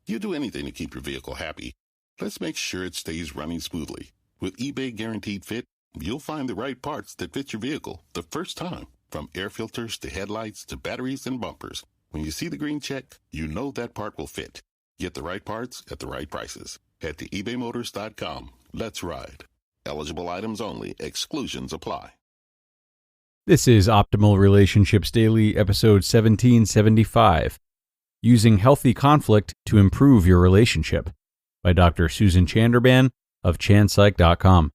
You do anything to keep your vehicle happy. Let's make sure it stays running smoothly. With eBay Guaranteed Fit, you'll find the right parts that fit your vehicle the first time. From air filters to headlights to batteries and bumpers. When you see the green check, you know that part will fit. Get the right parts at the right prices. Head to ebaymotors.com. Let's ride. Eligible items only. Exclusions apply. This is Optimal Relationships Daily, episode 1775, Using Healthy Conflict to Improve Your Relationship, by Dr. Susan Chanderbhan of ChandPsych.com.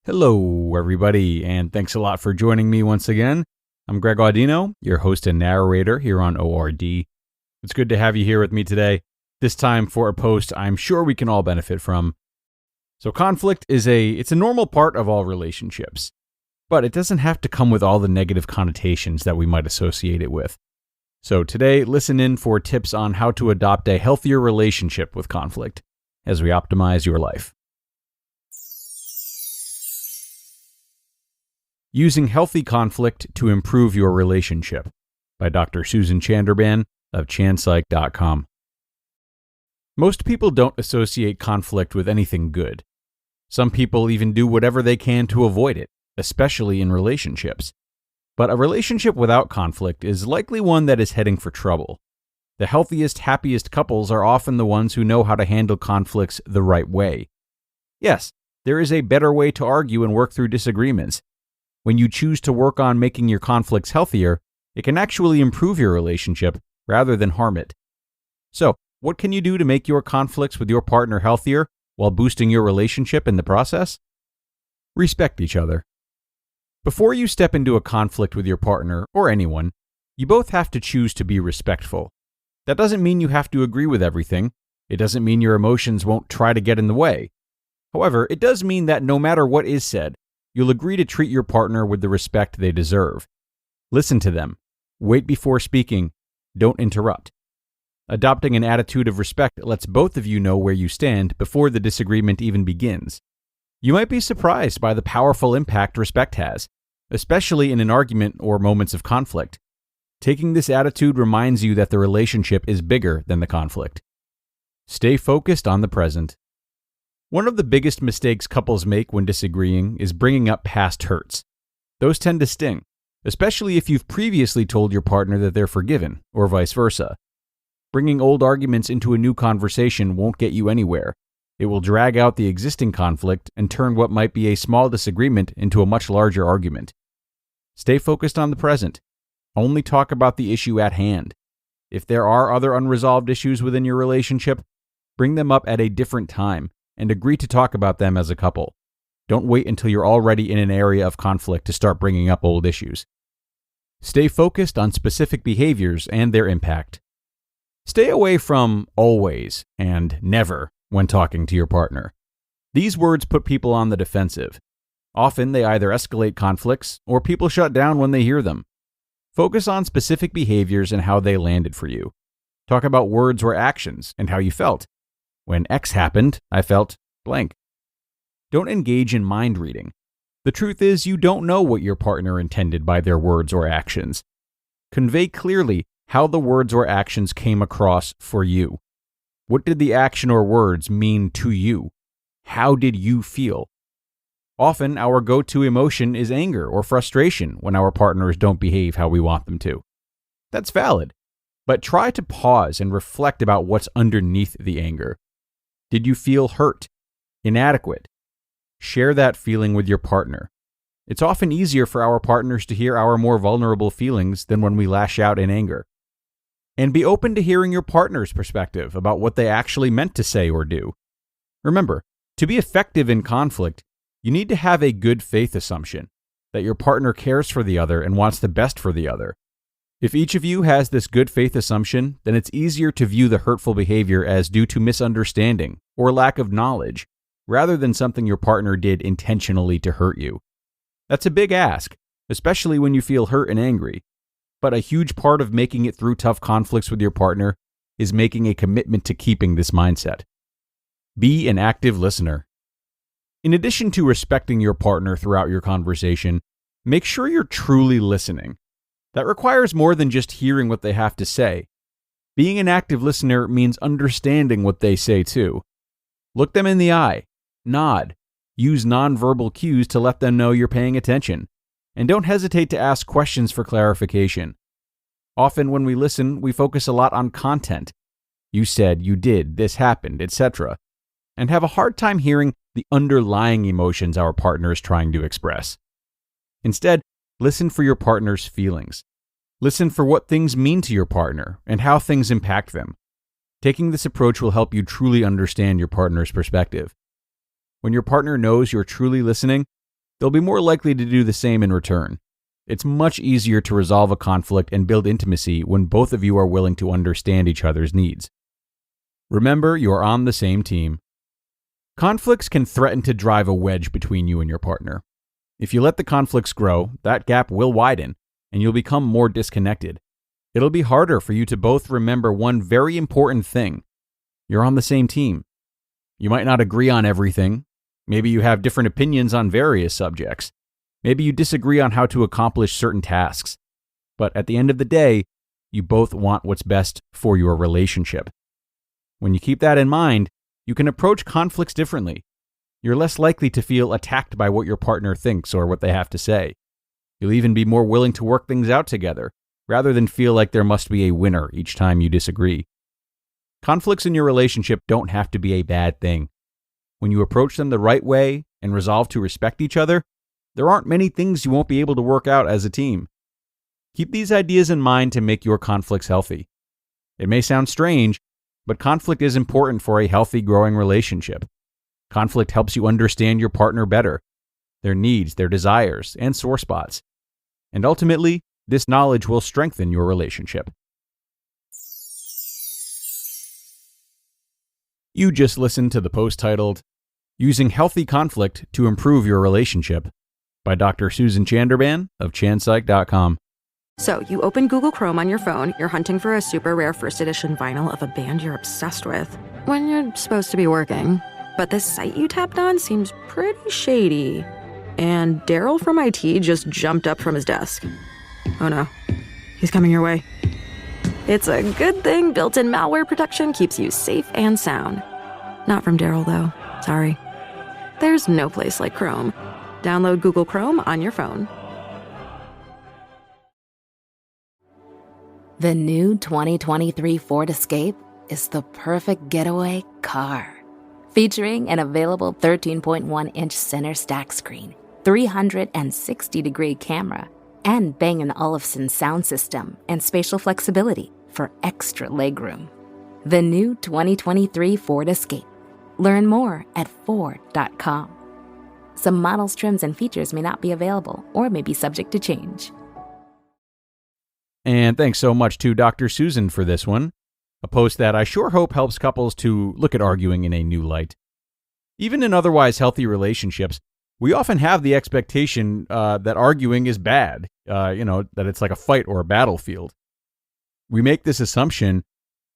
Hello, everybody, and thanks a lot for joining me once again. I'm Greg Audino, your host and narrator here on ORD. It's good to have you here with me today, this time for a post I'm sure we can all benefit from. So conflict is a normal part of all relationships, but it doesn't have to come with all the negative connotations that we might associate it with. So today, listen in for tips on how to adopt a healthier relationship with conflict as we optimize your life. Using Healthy Conflict to Improve Your Relationship, by Dr. Susan Chanderbhan of ChandPsych.com. Most people don't associate conflict with anything good. Some people even do whatever they can to avoid it, especially in relationships. But a relationship without conflict is likely one that is heading for trouble. The healthiest, happiest couples are often the ones who know how to handle conflicts the right way. Yes, there is a better way to argue and work through disagreements. When you choose to work on making your conflicts healthier, it can actually improve your relationship rather than harm it. So, what can you do to make your conflicts with your partner healthier while boosting your relationship in the process? Respect each other. Before you step into a conflict with your partner or anyone, you both have to choose to be respectful. That doesn't mean you have to agree with everything. It doesn't mean your emotions won't try to get in the way. However, it does mean that no matter what is said, you'll agree to treat your partner with the respect they deserve. Listen to them. Wait before speaking. Don't interrupt. Adopting an attitude of respect lets both of you know where you stand before the disagreement even begins. You might be surprised by the powerful impact respect has, especially in an argument or moments of conflict. Taking this attitude reminds you that the relationship is bigger than the conflict. Stay focused on the present. One of the biggest mistakes couples make when disagreeing is bringing up past hurts. Those tend to sting, especially if you've previously told your partner that they're forgiven, or vice versa. Bringing old arguments into a new conversation won't get you anywhere. It will drag out the existing conflict and turn what might be a small disagreement into a much larger argument. Stay focused on the present. Only talk about the issue at hand. If there are other unresolved issues within your relationship, bring them up at a different time and agree to talk about them as a couple. Don't wait until you're already in an area of conflict to start bringing up old issues. Stay focused on specific behaviors and their impact. Stay away from always and never when talking to your partner. These words put people on the defensive. Often they either escalate conflicts or people shut down when they hear them. Focus on specific behaviors and how they landed for you. Talk about words or actions and how you felt. When X happened, I felt blank. Don't engage in mind reading. The truth is, you don't know what your partner intended by their words or actions. Convey clearly how the words or actions came across for you. What did the action or words mean to you? How did you feel? Often, our go-to emotion is anger or frustration when our partners don't behave how we want them to. That's valid, but try to pause and reflect about what's underneath the anger. Did you feel hurt? Inadequate? Share that feeling with your partner. It's often easier for our partners to hear our more vulnerable feelings than when we lash out in anger. And be open to hearing your partner's perspective about what they actually meant to say or do. Remember, to be effective in conflict, you need to have a good faith assumption that your partner cares for the other and wants the best for the other. If each of you has this good faith assumption, then it's easier to view the hurtful behavior as due to misunderstanding or lack of knowledge, rather than something your partner did intentionally to hurt you. That's a big ask, especially when you feel hurt and angry. But a huge part of making it through tough conflicts with your partner is making a commitment to keeping this mindset. Be an active listener. In addition to respecting your partner throughout your conversation, make sure you're truly listening. That requires more than just hearing what they have to say. Being an active listener means understanding what they say too. Look them in the eye, nod, use nonverbal cues to let them know you're paying attention, and don't hesitate to ask questions for clarification. Often when we listen, we focus a lot on content. You said, you did, this happened, etc., and have a hard time hearing the underlying emotions our partner is trying to express. Instead, listen for your partner's feelings. Listen for what things mean to your partner and how things impact them. Taking this approach will help you truly understand your partner's perspective. When your partner knows you're truly listening, they'll be more likely to do the same in return. It's much easier to resolve a conflict and build intimacy when both of you are willing to understand each other's needs. Remember, you're on the same team. Conflicts can threaten to drive a wedge between you and your partner. If you let the conflicts grow, that gap will widen, and you'll become more disconnected. It'll be harder for you to both remember one very important thing. You're on the same team. You might not agree on everything. Maybe you have different opinions on various subjects. Maybe you disagree on how to accomplish certain tasks. But at the end of the day, you both want what's best for your relationship. When you keep that in mind, you can approach conflicts differently. You're less likely to feel attacked by what your partner thinks or what they have to say. You'll even be more willing to work things out together, rather than feel like there must be a winner each time you disagree. Conflicts in your relationship don't have to be a bad thing. When you approach them the right way and resolve to respect each other, there aren't many things you won't be able to work out as a team. Keep these ideas in mind to make your conflicts healthy. It may sound strange, but conflict is important for a healthy, growing relationship. Conflict helps you understand your partner better, their needs, their desires, and sore spots. And ultimately, this knowledge will strengthen your relationship. You just listened to the post titled, Using Healthy Conflict to Improve Your Relationship by Dr. Susan Chanderbhan of ChandPsych.com. So, you open Google Chrome on your phone, you're hunting for a super rare first edition vinyl of a band you're obsessed with, when you're supposed to be working. But this site you tapped on seems pretty shady. And Daryl from IT just jumped up from his desk. Oh no, he's coming your way. It's a good thing built-in malware protection keeps you safe and sound. Not from Daryl, though. Sorry. There's no place like Chrome. Download Google Chrome on your phone. The new 2023 Ford Escape is the perfect getaway car. Featuring an available 13.1-inch center stack screen, 360-degree camera, and Bang & Olufsen sound system and spatial flexibility for extra legroom. The new 2023 Ford Escape. Learn more at Ford.com. Some models, trims, and features may not be available or may be subject to change. And thanks so much to Dr. Susan for this one, a post that I sure hope helps couples to look at arguing in a new light. Even in otherwise healthy relationships, we often have the expectation that arguing is bad, that it's like a fight or a battlefield. We make this assumption,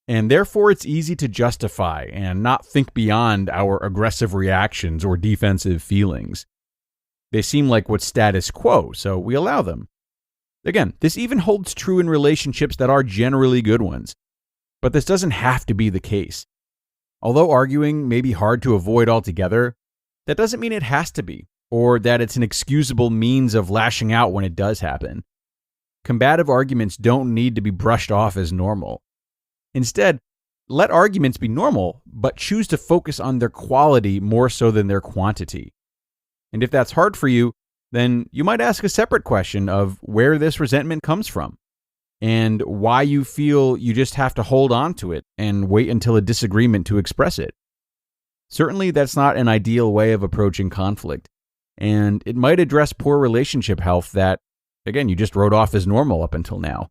and therefore it's easy to justify and not think beyond our aggressive reactions or defensive feelings. They seem like what's status quo, so we allow them. Again, this even holds true in relationships that are generally good ones. But this doesn't have to be the case. Although arguing may be hard to avoid altogether, that doesn't mean it has to be, or that it's an excusable means of lashing out when it does happen. Combative arguments don't need to be brushed off as normal. Instead, let arguments be normal, but choose to focus on their quality more so than their quantity. And if that's hard for you, then you might ask a separate question of where this resentment comes from and why you feel you just have to hold on to it and wait until a disagreement to express it. Certainly, that's not an ideal way of approaching conflict, and it might address poor relationship health that, again, you just wrote off as normal up until now.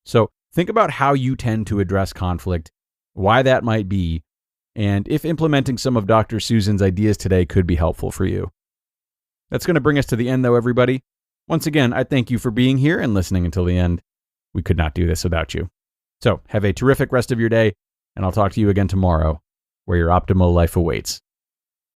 So think about how you tend to address conflict, why that might be, and if implementing some of Dr. Susan's ideas today could be helpful for you. That's going to bring us to the end, though, everybody. Once again, I thank you for being here and listening until the end. We could not do this without you. So have a terrific rest of your day, and I'll talk to you again tomorrow, where your optimal life awaits.